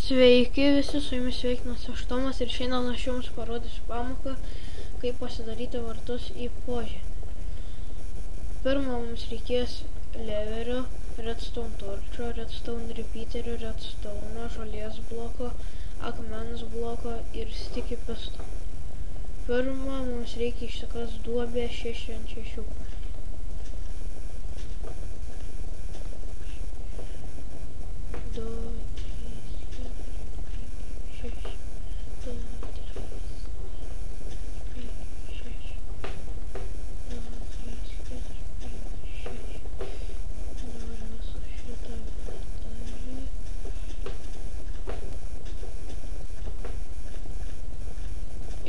Sveiki visi, su jumis sveikinuosi aš Tomas ir šiandien aš jums parodysiu pamoką, kaip pasidaryti vartus į požemį. Pirma, mums reikės leverio, redstone torčio, redstone repeaterio, redstone, žolės bloko, akmens bloko ir sticky piston. Pirma, mums reikia išsikast duobę 6 ant 6.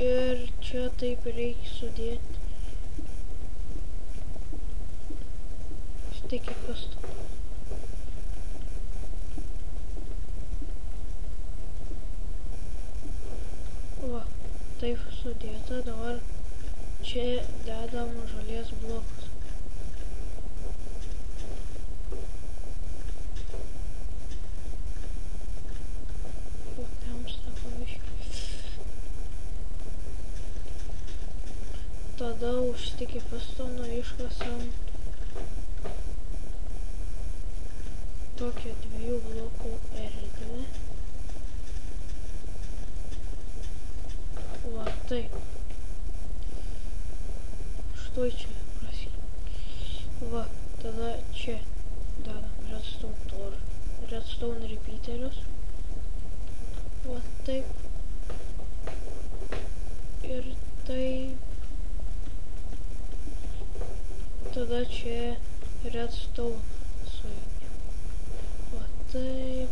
Ir čia taip reikia sudėti sticky piston. Va, taip sudėta, dabar čia dedam žolės blokus. Tada už sticky pistono iškasam tokią 2 blokų erdvę. Va taip. Štai čia prasideda. Va, tada čia dedam redstone repeaterius. Va taip. Ir taip. Tada čia redstone sujungiam. Va taip.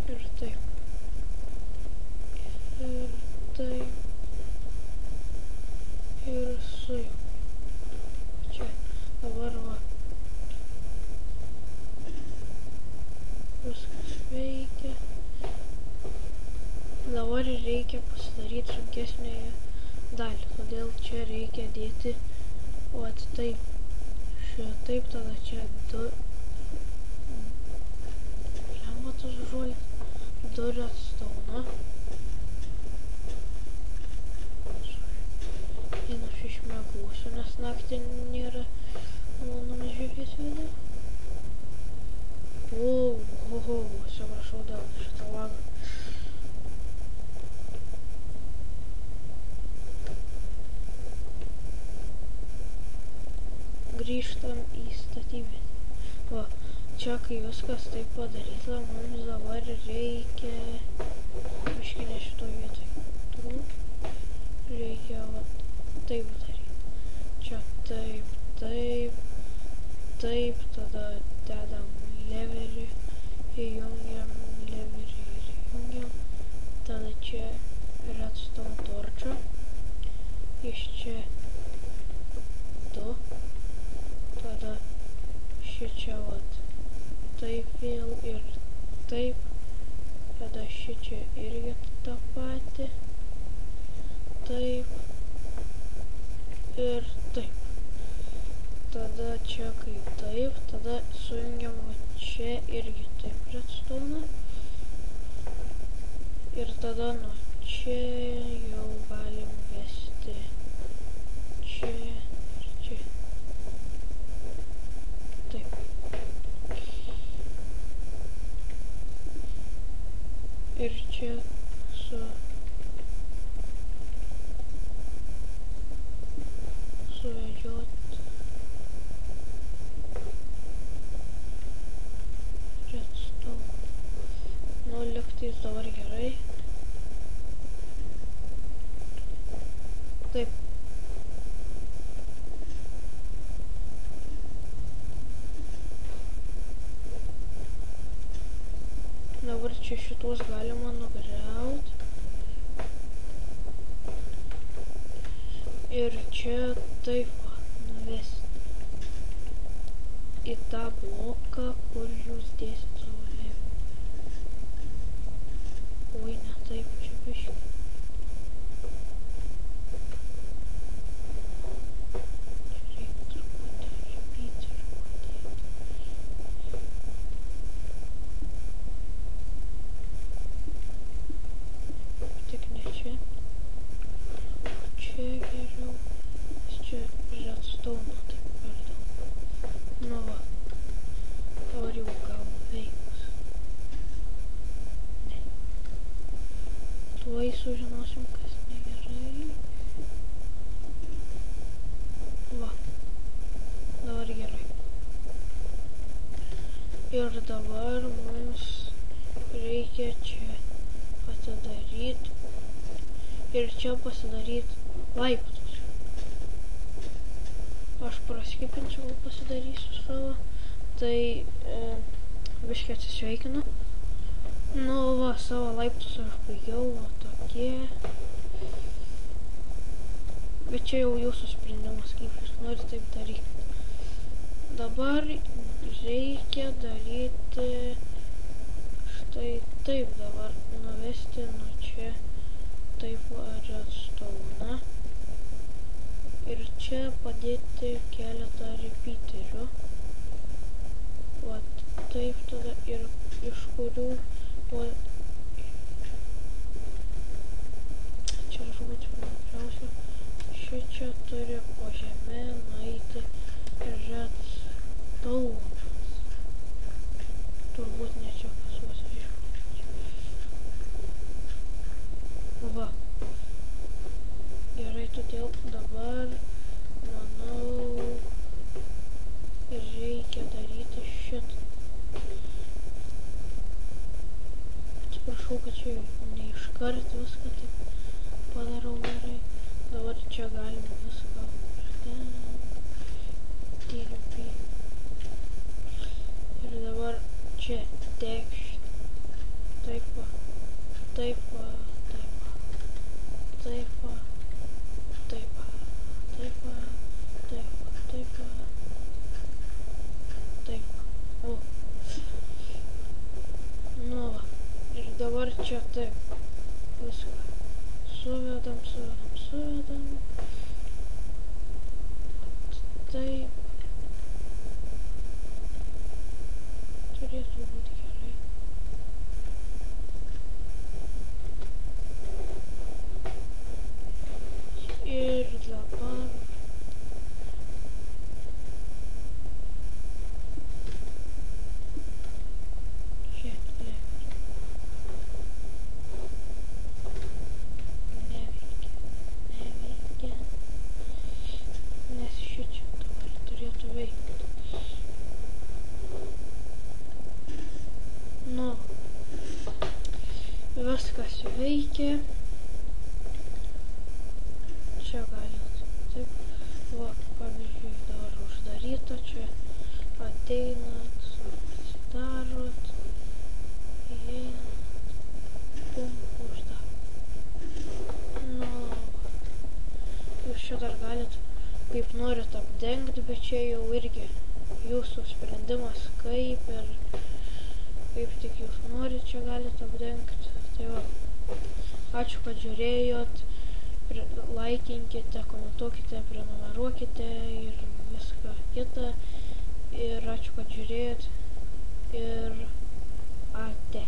Ir taip. Ir taip. Ir sujungiam. Čia. Dabar va. Viskas veikia. Dabar reikia pasidaryti sunkesnėje dalį, todėl čia reikia dėti vat taip, šitaip, tada čia 2 lembatas žolės, 2 redstone. Vieną aš išmiegosiu, nes naktį nėra malonumis žiūrėti video. Atsiprašau dėl šitą lagą. Grįžtam į statybvietę. Va, čia kai viskas taip padaryta, mums dabar reikia biškį ne šitoj vietoj. Reikia va taip daryti. Čia taip, taip, taip, tada dedam leverį, įjungiam leverį ir įjungiam. Tada čia redstone torčio. Iš čia 2. Tada šičia vat taip vėl ir taip. Tada šičia irgi tą patį. Taip. Ir taip. Tada čia kaip taip. Tada sujungiam vat čia irgi taip redstone. Ir tada nuo čia jau galim vesti čia. Ir čia suvedžiot redstone. Nu, lygtais dabar gerai. Taip. Dabar čia šitos galima nugriaut. Ir čia taip nuvesti į tą bloką, kur jūs dėsit savo leverį. Oi, ne taip, čia biškį. Čia reikia truputį repeaterių padėti. Ir dabar mums reikia čia atidaryti ir čia pasidaryti laiptus. Aš praskipinsiu, pasidarysiu savo. Tai biškį atsisveikinu. Nu va, savo laiptus aš baigiau, va tokie. Bet čia jau jūsų sprendimas, kaip jūs norite taip daryti. Dabar reikia daryti štai taip dabar, nuvesti nuo čia taip redstone'ą ir čia padėti keletą repeaterių. Vat taip tada ir iš kurių čia žodžiu svarbiausia, šičia turi po žemę nueiti redstone'as. Turbūt ne čia pasuos, va. Gerai, todėl dabar, manau, reikia daryti šitą. Atsiprašau, kad čia ne iškart viską taip padarau gerai. Dabar čia galima viską ir dabar čia tekšt. Taip va, taip va, taip va, taip va, taip va, taip va, taip va, taip va, taip va. O. Nu va, ir dabar čia taip. Viską. Suvedam, suvedam, suvedam. Taip. Turėtų būti gerai. Ir dabar čia neveikia, nes šičia dabar turėtų veikti. Nu, viskas veikia. Čia galit taip, va, pavyzdžiui, dabar uždaryta, čia ateinat, atsidarot, įeinat, pum, uždarot. Nu, jūs čia dar galit, kaip norit apdengti, bet čia jau irgi jūsų sprendimas, kaip ir kaip tik jūs norit, čia galite apdengti. Tai va, ačiū, kad žiūrėjot, laikinkite, komentuokite, prenumeruokite ir viską kitą. Ir ačiū, kad žiūrėjot ir ate.